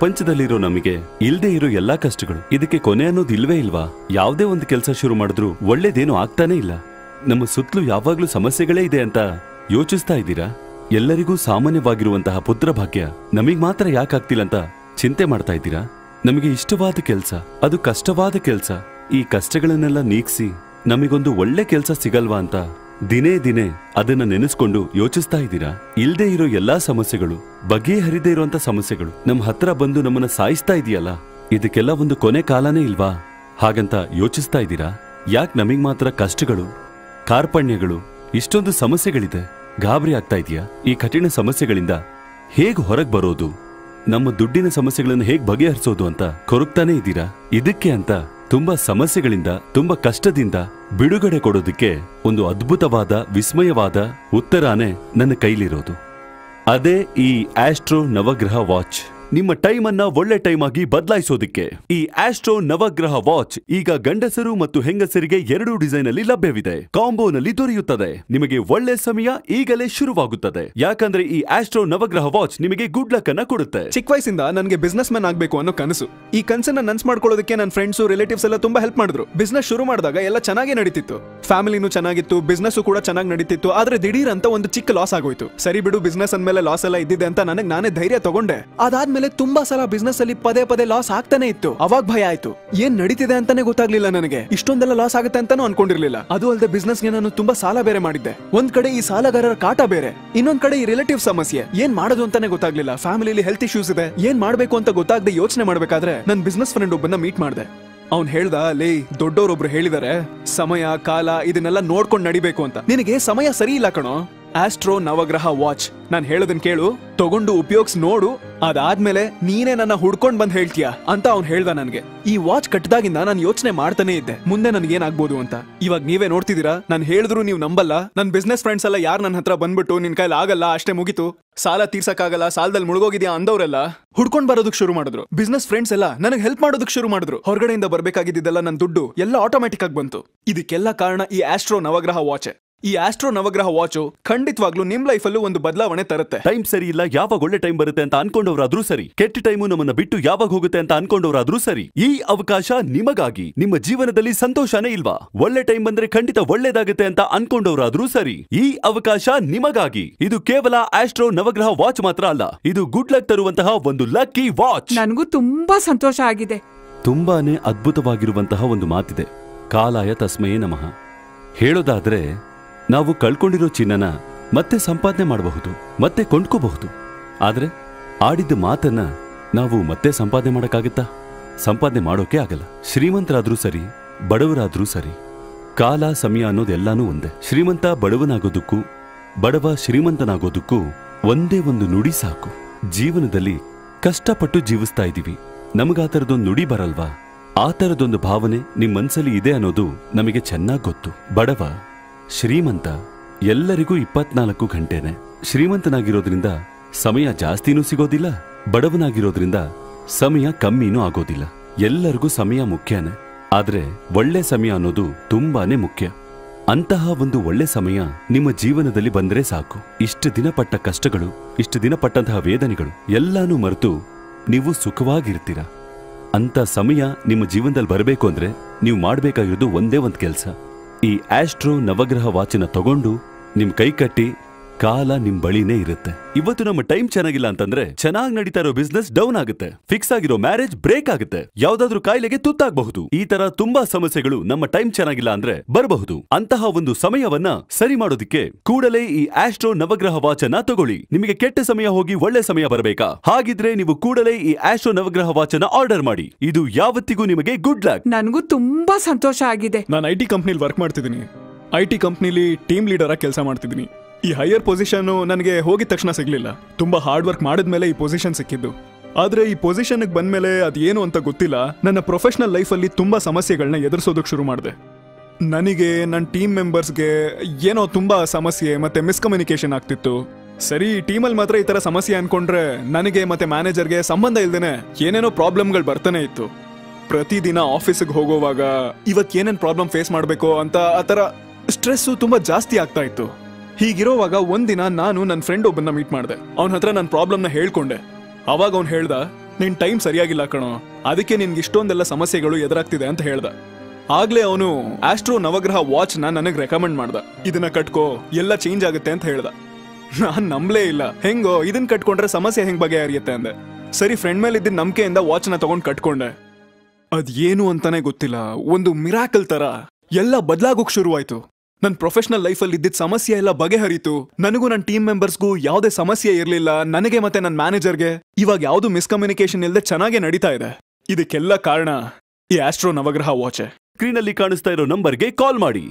ಪ್ರಪಂಚದಲ್ಲಿರೋ ನಮಗೆ ಇಲ್ದೇ ಇರೋ ಎಲ್ಲಾ ಕಷ್ಟಗಳು, ಇದಕ್ಕೆ ಕೊನೆ ಅನ್ನೋದು ಇಲ್ವೇ ಇಲ್ವಾ? ಯಾವುದೇ ಒಂದು ಕೆಲಸ ಶುರು ಮಾಡಿದ್ರು ಒಳ್ಳೇದೇನು ಆಗ್ತಾನೆ ಇಲ್ಲ. ನಮ್ಮ ಸುತ್ತಲೂ ಯಾವಾಗ್ಲೂ ಸಮಸ್ಯೆಗಳೇ ಇದೆ ಅಂತ ಯೋಚಿಸ್ತಾ ಇದ್ದೀರಾ? ಎಲ್ಲರಿಗೂ ಸಾಮಾನ್ಯವಾಗಿರುವಂತಹ ಪುತ್ರ ಭಾಗ್ಯ ನಮಗ್ ಮಾತ್ರ ಯಾಕಾಗ್ತಿಲ್ಲ ಅಂತ ಚಿಂತೆ ಮಾಡ್ತಾ ಇದ್ದೀರಾ? ನಮಗೆ ಇಷ್ಟವಾದ ಕೆಲಸ, ಅದು ಕಷ್ಟವಾದ ಕೆಲಸ, ಈ ಕಷ್ಟಗಳನ್ನೆಲ್ಲ ನೀಗಿಸಿ ನಮಗೊಂದು ಒಳ್ಳೆ ಕೆಲಸ ಸಿಗಲ್ವಾ ಅಂತ ದಿನೇ ದಿನೇ ಅದನ್ನ ನೆನೆಸ್ಕೊಂಡು ಯೋಚಿಸ್ತಾ ಇದ್ದೀರಾ? ಇಲ್ದೇ ಇರೋ ಎಲ್ಲಾ ಸಮಸ್ಯೆಗಳು, ಬಗೆಹರಿದೇ ಇರುವಂತ ಸಮಸ್ಯೆಗಳು ನಮ್ಮ ಹತ್ರ ಬಂದು ನಮ್ಮನ್ನ ಸಾಯಿಸ್ತಾ ಇದೆಯಲ್ಲ, ಇದಕ್ಕೆಲ್ಲ ಒಂದು ಕೊನೆ ಕಾಲನೇ ಇಲ್ವಾ ಹಾಗಂತ ಯೋಚಿಸ್ತಾ ಇದ್ದೀರಾ? ಯಾಕೆ ನಮಗ್ ಮಾತ್ರ ಕಷ್ಟಗಳು, ಕಾರ್ಪಣ್ಯಗಳು, ಇಷ್ಟೊಂದು ಸಮಸ್ಯೆಗಳಿದೆ? ಗಾಬರಿ ಆಗ್ತಾ ಇದೆಯಾ? ಈ ಕಠಿಣ ಸಮಸ್ಯೆಗಳಿಂದ ಹೇಗ್ ಹೊರಗ್ ಬರೋದು, ನಮ್ಮ ದುಡ್ಡಿನ ಸಮಸ್ಯೆಗಳನ್ನು ಹೇಗ್ ಬಗೆಹರಿಸೋದು ಅಂತ ಕೊರಗ್ತಾನೆ ಇದ್ದೀರಾ? ಇದಕ್ಕೆ ಅಂತ ತುಂಬಾ ಸಮಸ್ಯೆಗಳಿಂದ, ತುಂಬಾ ಕಷ್ಟದಿಂದ ಬಿಡುಗಡೆ ಕೊಡೋದಕ್ಕೆ ಒಂದು ಅದ್ಭುತವಾದ, ವಿಸ್ಮಯವಾದ ಉತ್ತರಾನೇ ನನ್ನ ಕೈಲಿರೋದು. ಅದೇ ಈ ಆಸ್ಟ್ರೋ ನವಗ್ರಹ ವಾಚ್. ನಿಮ್ಮ ಟೈಮ್ ಅನ್ನ ಒಳ್ಳೆ ಟೈಮ್ ಆಗಿ ಬದಲಾಯಿಸೋದಿಕ್ಕೆ ಈ ಆಸ್ಟ್ರೋ ನವಗ್ರಹ ವಾಚ್ ಈಗ ಗಂಡಸರು ಮತ್ತು ಹೆಂಗಸರಿಗೆ 2 ಡಿಸೈನ್ ಅಲ್ಲಿ ಲಭ್ಯವಿದೆ. ಕಾಂಬೋನಲ್ಲಿ ದೊರೆಯುತ್ತದೆ. ನಿಮಗೆ ಒಳ್ಳೆ ಸಮಯ ಈಗಲೇ ಶುರುವಾಗುತ್ತದೆ, ಯಾಕಂದ್ರೆ ಈ ಆಸ್ಟ್ರೋ ನವಗ್ರಹ ವಾಚ್ ನಿಮಗೆ ಗುಡ್ ಲಕ್ ಅನ್ನ ಕೊಡುತ್ತೆ. ಚಿಕ್ಕ ವಯಸ್ಸಿಂದ ನನಗೆ ಬಿಸ್ನೆಸ್ ಮ್ಯಾನ್ ಆಗ್ಬೇಕು ಅನ್ನೋ ಕನಸು. ಈ ಕನಸನ್ನ ನನ್ಸ್ ಮಾಡ್ಕೊಳ್ಳೋದಕ್ಕೆ ನನ್ನ ಫ್ರೆಂಡ್ಸ್, ರಿಲೇಟಿವ್ಸ್ ಎಲ್ಲ ತುಂಬಾ ಹೆಲ್ಪ್ ಮಾಡಿದ್ರು. ಬಿಸ್ನೆಸ್ ಶುರು ಮಾಡಿದಾಗ ಎಲ್ಲ ಚೆನ್ನಾಗಿ ನಡೀತಿತ್ತು, ಫ್ಯಾಮಿಲಿನೂ ಚೆನ್ನಾಗಿತ್ತು, ಬಿಸ್ನೆಸ್ ಕೂಡ ಚೆನ್ನಾಗಿ ನಡೀತಿತ್ತು. ಆದ್ರೆ ದಿಢೀರ್ ಅಂತ ಒಂದು ಚಿಕ್ಕ ಲಾಸ್ ಆಗೋಯ್ತು. ಸರಿ ಬಿಡು, ಬಿಸ್ನೆಸ್ ಅಂದ್ಮೇಲೆ ಲಾಸ್ ಎಲ್ಲ ಇದ್ದಿದೆ ಅಂತ ನನಗೆ ನಾನೇ ಧೈರ್ಯ ತಗೊಂಡೆ. ಅದಾದ್ಮೇಲೆ ತುಂಬಾ ಸಲ ಬಿಸ್ನೆಸ್ ಅಲ್ಲಿ ಪದೇ ಪದೇ ಲಾಸ್ ಆಗ್ತಾನೆ ಇತ್ತು. ಅವಾಗ ಭಯ ಆಯ್ತು, ಏನ್ ನಡೀತಿದೆ ಅಂತಾನೆ ಗೊತ್ತಾಗ್ಲಿಲ್ಲ ನನಗೆ. ಇಷ್ಟೊಂದೆಲ್ಲ ಲಾಸ್ ಆಗುತ್ತೆ ಅಂತಾನು ಅನ್ಕೊಂಡಿರ್ಲಿಲ್ಲ. ಅದು ಅಲ್ಲದೆ ಬಿಸ್ನೆಸ್ ಗೆ ನಾನು ತುಂಬಾ ಸಾಲ ಬೇರೆ ಮಾಡಿದ್ದೆ. ಒಂದ್ ಕಡೆ ಈ ಸಾಲಗಾರರ ಕಾಟ ಬೇರೆ, ಇನ್ನೊಂದ್ ಕಡೆ ಈ ರಿಲೇಟಿವ್ ಸಮಸ್ಯೆ. ಏನ್ ಮಾಡೋದು ಅಂತಾನೆ ಗೊತ್ತಾಗ್ಲಿಲ್ಲ. ಫ್ಯಾಮಿಲಿಲಿ ಹೆಲ್ತ್ ಇಶ್ಯೂಸ್ ಇದೆ, ಏನ್ ಮಾಡ್ಬೇಕು ಅಂತ ಗೊತ್ತಾಗದೆ ಯೋಚನೆ ಮಾಡ್ಬೇಕಾದ್ರೆ ನನ್ ಬಿಸ್ನೆಸ್ ಫ್ರೆಂಡ್ ಒಬ್ಬನ ಮೀಟ್ ಮಾಡ್ದೆ. ಅವ್ನ್ ಹೇಳ್ದ, ಲೇ, ದೊಡ್ಡವರೊಬ್ರು ಹೇಳಿದಾರೆ ಸಮಯ ಕಾಲ ಇದನ್ನೆಲ್ಲ ನೋಡ್ಕೊಂಡ್ ನಡಿಬೇಕು ಅಂತ. ನಿನಗೆ ಸಮಯ ಸರಿ ಇಲ್ಲ ಕಣೋ. ಆಸ್ಟ್ರೋ ನವಗ್ರಹ ವಾಚ್ ನಾನ್ ಹೇಳೋದನ್ ಕೇಳು, ತಗೊಂಡು ಉಪಯೋಗಿಸ್ ನೋಡು, ಅದಾದ್ಮೇಲೆ ನೀನೇ ನನ್ನ ಹುಡ್ಕೊಂಡ್ ಬಂದ್ ಹೇಳ್ತೀಯ ಅಂತ ಅವ್ನ್ ಹೇಳ್ದ ನನ್ಗೆ. ಈ ವಾಚ್ ಕಟ್ಟದಾಗಿಂದ ನಾನು ಯೋಚನೆ ಮಾಡ್ತಾನೆ ಇದ್ದೆ, ಮುಂದೆ ನನ್ಗೇನಾಗ್ಬೋದು ಅಂತ. ಇವಾಗ ನೀವೇ ನೋಡ್ತಿದ್ದೀರಾ, ನಾನ್ ಹೇಳಿದ್ರು ನೀವ್ ನಂಬಲ್ಲ. ನನ್ ಬಿಸ್ನೆಸ್ ಫ್ರೆಂಡ್ಸ್ ಎಲ್ಲ ಯಾರು ನನ್ನ ಹತ್ರ ಬಂದ್ಬಿಟ್ಟು ನಿನ್ ಕೈಲಿ ಆಗಲ್ಲ, ಅಷ್ಟೇ ಮುಗಿತು, ಸಾಲ ತೀರ್ಸಕ್ಕಾಗಲ್ಲ, ಸಾಲದಲ್ಲಿ ಮುಳುಗೋಗಿದ್ಯಾ ಅಂದವ್ರೆಲ್ಲ ಹುಡ್ಕೊಂಡ್ ಬರೋದಕ್ ಶುರು ಮಾಡಿದ್ರು. ಬಿಸ್ನೆಸ್ ಫ್ರೆಂಡ್ಸ್ ಎಲ್ಲ ನನಗೆ ಹೆಲ್ಪ್ ಮಾಡೋದಕ್ ಶುರು ಮಾಡಿದ್ರು. ಹೊರಗಡೆಯಿಂದ ಬರ್ಬೇಕಾಗಿದ್ದೆಲ್ಲ ನನ್ ದುಡ್ಡು ಎಲ್ಲ ಆಟೋಮ್ಯಾಟಿಕ್ ಆಗಿ ಬಂತು. ಇದಕ್ಕೆಲ್ಲ ಕಾರಣ ಈ ಆಸ್ಟ್ರೋ ನವಗ್ರಹ ವಾಚ್. ಈ ಆಸ್ಟ್ರೋ ನವಗ್ರಹ ವಾಚು ಖಂಡಿತವಾಗ್ಲೂ ನಿಮ್ ಲೈಫ್ ಅಲ್ಲೂ ಒಂದು ಬದಲಾವಣೆ ತರುತ್ತೆ. ಟೈಮ್ ಸರಿ ಇಲ್ಲ, ಯಾವಾಗ ಒಳ್ಳೆ ಟೈಮ್ ಬರುತ್ತೆ ಅಂತ ಅನ್ಕೊಂಡವ್ರಾದ್ರೂ ಸರಿ, ಕೆಟ್ಟ ಟೈಮು ನಮ್ಮನ್ನ ಬಿಟ್ಟು ಯಾವಾಗ ಹೋಗುತ್ತೆ ಅಂತ ಅನ್ಕೊಂಡವ್ರಾದ್ರೂ ಸರಿ, ಈ ಅವಕಾಶ ನಿಮಗಾಗಿ. ನಿಮ್ಮ ಜೀವನದಲ್ಲಿ ಸಂತೋಷನೇ ಇಲ್ವಾ? ಒಳ್ಳೆ ಟೈಮ್ ಬಂದ್ರೆ ಖಂಡಿತ ಒಳ್ಳೇದಾಗುತ್ತೆ ಅಂತ ಅನ್ಕೊಂಡವ್ರಾದ್ರೂ ಸರಿ, ಈ ಅವಕಾಶ ನಿಮಗಾಗಿ. ಇದು ಕೇವಲ ಆಸ್ಟ್ರೋ ನವಗ್ರಹ ವಾಚ್ ಮಾತ್ರ ಅಲ್ಲ, ಇದು ಗುಡ್ ಲಕ್ ತರುವಂತಹ ಒಂದು ಲಕ್ಕಿ ವಾಚ್. ನನಗೂ ತುಂಬಾ ಸಂತೋಷ ಆಗಿದೆ. ತುಂಬಾನೇ ಅದ್ಭುತವಾಗಿರುವಂತಹ ಒಂದು ಮಾತಿದೆ, ಕಾಲಾಯ ತಸ್ಮಯೇ ನಮಃ. ಹೇಳೋದಾದ್ರೆ, ನಾವು ಕಳ್ಕೊಂಡಿರೋ ಚಿನ್ನನ ಮತ್ತೆ ಸಂಪಾದನೆ ಮಾಡಬಹುದು, ಮತ್ತೆ ಕೊಂಡ್ಕೋಬಹುದು. ಆದ್ರೆ ಆಡಿದ್ದ ಮಾತನ್ನ ನಾವು ಮತ್ತೆ ಸಂಪಾದನೆ ಮಾಡಕ್ಕಾಗತ್ತಾ? ಸಂಪಾದನೆ ಮಾಡೋಕೆ ಆಗಲ್ಲ. ಶ್ರೀಮಂತರಾದ್ರೂ ಸರಿ, ಬಡವರಾದ್ರೂ ಸರಿ, ಕಾಲ ಸಮಯ ಅನ್ನೋದೆಲ್ಲಾನು ಒಂದೇ. ಶ್ರೀಮಂತ ಬಡವನಾಗೋದಕ್ಕೂ, ಬಡವ ಶ್ರೀಮಂತನಾಗೋದಕ್ಕೂ ಒಂದೇ ಒಂದು ನುಡಿ ಸಾಕು. ಜೀವನದಲ್ಲಿ ಕಷ್ಟಪಟ್ಟು ಜೀವಿಸ್ತಾ ಇದೀವಿ, ನಮಗಾ ಥರದೊಂದು ನುಡಿ ಬರಲ್ವಾ? ಆ ಥರದೊಂದು ಭಾವನೆ ನಿಮ್ ಮನ್ಸಲ್ಲಿ ಇದೆ ಅನ್ನೋದು ನಮಗೆ ಚೆನ್ನಾಗಿ ಗೊತ್ತು. ಬಡವ ಶ್ರೀಮಂತ ಎಲ್ಲರಿಗೂ 24 ಗಂಟೆನೆ. ಶ್ರೀಮಂತನಾಗಿರೋದ್ರಿಂದ ಸಮಯ ಜಾಸ್ತಿನೂ ಸಿಗೋದಿಲ್ಲ, ಬಡವನಾಗಿರೋದ್ರಿಂದ ಸಮಯ ಕಮ್ಮಿನೂ ಆಗೋದಿಲ್ಲ. ಎಲ್ಲರಿಗೂ ಸಮಯ ಮುಖ್ಯನೇ, ಆದ್ರೆ ಒಳ್ಳೆ ಸಮಯ ಅನ್ನೋದು ತುಂಬಾನೇ ಮುಖ್ಯ. ಅಂತಹ ಒಂದು ಒಳ್ಳೆ ಸಮಯ ನಿಮ್ಮ ಜೀವನದಲ್ಲಿ ಬಂದ್ರೆ ಸಾಕು. ಇಷ್ಟು ದಿನ ಪಟ್ಟ ಕಷ್ಟಗಳು, ಇಷ್ಟು ದಿನ ಪಟ್ಟಂತಹ ವೇದನೆಗಳು ಎಲ್ಲಾನು ಮರೆತು ನೀವು ಸುಖವಾಗಿರ್ತೀರ. ಅಂತ ಸಮಯ ನಿಮ್ಮ ಜೀವನದಲ್ಲಿ ಬರಬೇಕು ಅಂದ್ರೆ ನೀವು ಮಾಡಬೇಕಾಗಿರೋದು ಒಂದೇ ಒಂದು ಕೆಲಸ. ಈ ಆಸ್ಟ್ರೋ ನವಗ್ರಹ ವಾಚನ ತಗೊಂಡು ನಿಮ್ ಕೈ ಕಟ್ಟಿ, ಕಾಲ ನಿಮ್ ಬಳಿನೇ ಇರುತ್ತೆ. ಇವತ್ತು ನಮ್ಮ ಟೈಮ್ ಚೆನ್ನಾಗಿಲ್ಲ ಅಂತಂದ್ರೆ ಚೆನ್ನಾಗಿ ನಡೀತಾ ಇರೋ ಬಿಸ್ನೆಸ್ ಡೌನ್ ಆಗುತ್ತೆ, ಫಿಕ್ಸ್ ಆಗಿರೋ ಮ್ಯಾರೇಜ್ ಬ್ರೇಕ್ ಆಗುತ್ತೆ, ಯಾವ್ದಾದ್ರೂ ಕಾಯಿಲೆಗೆ ತುತ್ತಾಗಬಹುದು. ಈ ತರ ತುಂಬಾ ಸಮಸ್ಯೆಗಳು ನಮ್ಮ ಟೈಮ್ ಚೆನ್ನಾಗಿಲ್ಲ ಅಂದ್ರೆ ಬರಬಹುದು. ಅಂತಹ ಒಂದು ಸಮಯವನ್ನ ಸರಿ ಮಾಡೋದಿಕ್ಕೆ ಕೂಡಲೇ ಈ ಆಸ್ಟ್ರೋ ನವಗ್ರಹ ವಾಚನ ತಗೊಳ್ಳಿ. ನಿಮಗೆ ಕೆಟ್ಟ ಸಮಯ ಹೋಗಿ ಒಳ್ಳೆ ಸಮಯ ಬರಬೇಕಾ? ಹಾಗಿದ್ರೆ ನೀವು ಕೂಡಲೇ ಈ ಆಸ್ಟ್ರೋ ನವಗ್ರಹ ವಾಚನ ಆರ್ಡರ್ ಮಾಡಿ. ಇದು ಯಾವತ್ತಿಗೂ ನಿಮಗೆ ಗುಡ್ ಲಕ್. ನನಗೂ ತುಂಬಾ ಸಂತೋಷ ಆಗಿದೆ. ನಾನು IT ಕಂಪ್ನಿಲಿ ವರ್ಕ್ ಮಾಡ್ತಿದ್ದೀನಿ. IT ಕಂಪ್ನಿಲಿ ಟೀಮ್ ಲೀಡರ್ ಆಗಿ ಕೆಲಸ ಮಾಡ್ತಿದ್ದೀನಿ. ಈ ಹೈಯರ್ ಪೊಸಿಷನ್ ನನಗೆ ಹೋಗಿದ ತಕ್ಷಣ ಸಿಗ್ಲಿಲ್ಲ, ತುಂಬಾ ಹಾರ್ಡ್ ವರ್ಕ್ ಮಾಡಿದ್ಮೇಲೆ ಈ ಪೊಸಿಷನ್ ಸಿಕ್ಕಿದ್ದು. ಆದ್ರೆ ಈ ಪೊಸಿಷನ್ಗೆ ಬಂದ್ಮೇಲೆ ಅದೇನು ಅಂತ ಗೊತ್ತಿಲ್ಲ, ನನ್ನ ಪ್ರೊಫೆಷನಲ್ ಲೈಫಲ್ಲಿ ತುಂಬಾ ಸಮಸ್ಯೆಗಳನ್ನ ಎದುರಿಸೋದಕ್ಕೆ ಶುರು ಮಾಡಿದೆ. ನನಗೆ, ನನ್ನ ಟೀಮ್ ಮೆಂಬರ್ಸ್ಗೆ ಏನೋ ತುಂಬಾ ಸಮಸ್ಯೆ ಮತ್ತೆ ಮಿಸ್ಕಮ್ಯುನಿಕೇಶನ್ ಆಗ್ತಿತ್ತು. ಸರಿ, ಟೀಮಲ್ಲಿ ಮಾತ್ರ ಈ ತರ ಸಮಸ್ಯೆ ಅನ್ಕೊಂಡ್ರೆ ನನಗೆ ಮತ್ತೆ ಮ್ಯಾನೇಜರ್ಗೆ ಸಂಬಂಧ ಇಲ್ದೇನೆ ಏನೇನೋ ಪ್ರಾಬ್ಲಮ್ಗಳು ಬರ್ತಾನೆ ಇತ್ತು. ಪ್ರತಿದಿನ ಆಫೀಸಿಗೆ ಹೋಗೋವಾಗ ಇವತ್ತು ಏನೇನು ಪ್ರಾಬ್ಲಮ್ ಫೇಸ್ ಮಾಡಬೇಕು ಅಂತ ಆ ಥರ ಸ್ಟ್ರೆಸ್ಸು ತುಂಬಾ ಜಾಸ್ತಿ ಆಗ್ತಾ ಇತ್ತು. ಹೀಗಿರೋವಾಗ ಒಂದಿನ ನಾನು ನನ್ನ ಫ್ರೆಂಡ್ ಒಬ್ಬನ್ನ ಮೀಟ್ ಮಾಡಿದೆ. ಅವನ ಹತ್ರ ನನ್ನ ಪ್ರಾಬ್ಲಮ್ನ ಹೇಳ್ಕೊಂಡೆ. ಅವಾಗ ಅವ್ನು ಹೇಳ್ದ, ನಿನ್ ಟೈಮ್ ಸರಿಯಾಗಿಲ್ಲ ಕಣೋ, ಅದಕ್ಕೆ ನಿನ್ಗೆ ಇಷ್ಟೊಂದೆಲ್ಲ ಸಮಸ್ಯೆಗಳು ಎದುರಾಗ್ತಿದೆ ಅಂತ ಹೇಳ್ದ. ಆಗ್ಲೇ ಅವನು ಆಸ್ಟ್ರೋ ನವಗ್ರಹ ವಾಚ್ ನನಗ್ ರೆಕಮೆಂಡ್ ಮಾಡ್ದ. ಇದನ್ನ ಕಟ್ಕೋ, ಎಲ್ಲ ಚೇಂಜ್ ಆಗುತ್ತೆ ಅಂತ ಹೇಳ್ದ. ನಾನ್ ನಂಬ್ಲೇ ಇಲ್ಲ. ಹೆಂಗೋ ಇದನ್ ಕಟ್ಕೊಂಡ್ರೆ ಸಮಸ್ಯೆ ಹೆಂಗ್ ಬಗೆಹರಿಯುತ್ತೆ ಅಂದೆ. ಸರಿ, ಫ್ರೆಂಡ್ ಮೇಲೆ ಇದ್ದ ನಂಬಿಕೆಯಿಂದ ವಾಚ್ನ ತಗೊಂಡ್ ಕಟ್ಕೊಂಡೆ. ಅದೇನು ಅಂತಾನೆ ಗೊತ್ತಿಲ್ಲ, ಒಂದು ಮಿರಾಕಲ್ ತರ ಎಲ್ಲ ಬದಲಾಗೋಕ್ ಶುರುವಾಯ್ತು. ನನ್ನ ಪ್ರೊಫೆಷನಲ್ ಲೈಫಲ್ಲಿ ಇದ್ದಿದ್ದ ಸಮಸ್ಯೆ ಎಲ್ಲ ಬಗೆಹರಿತು. ನನಗೂ ನನ್ನ ಟೀಮ್ ಮೆಂಬರ್ಸ್ಗೂ ಯಾವುದೇ ಸಮಸ್ಯೆ ಇರಲಿಲ್ಲ. ನನಗೆ ಮತ್ತೆ ನನ್ನ ಮ್ಯಾನೇಜರ್ಗೆ ಇವಾಗ ಯಾವುದು ಮಿಸ್ಕಮ್ಯುನಿಕೇಶನ್ ಇಲ್ಲದೆ ಚೆನ್ನಾಗೇ ನಡೀತಾ ಇದೆ. ಇದಕ್ಕೆಲ್ಲ ಕಾರಣ ಈ ಆಸ್ಟ್ರೋ ನವಗ್ರಹ ವಾಚ್. ಸ್ಕ್ರೀನಲ್ಲಿ ಕಾಣಿಸ್ತಾ ಇರೋ ನಂಬರ್ಗೆ ಕಾಲ್ ಮಾಡಿ.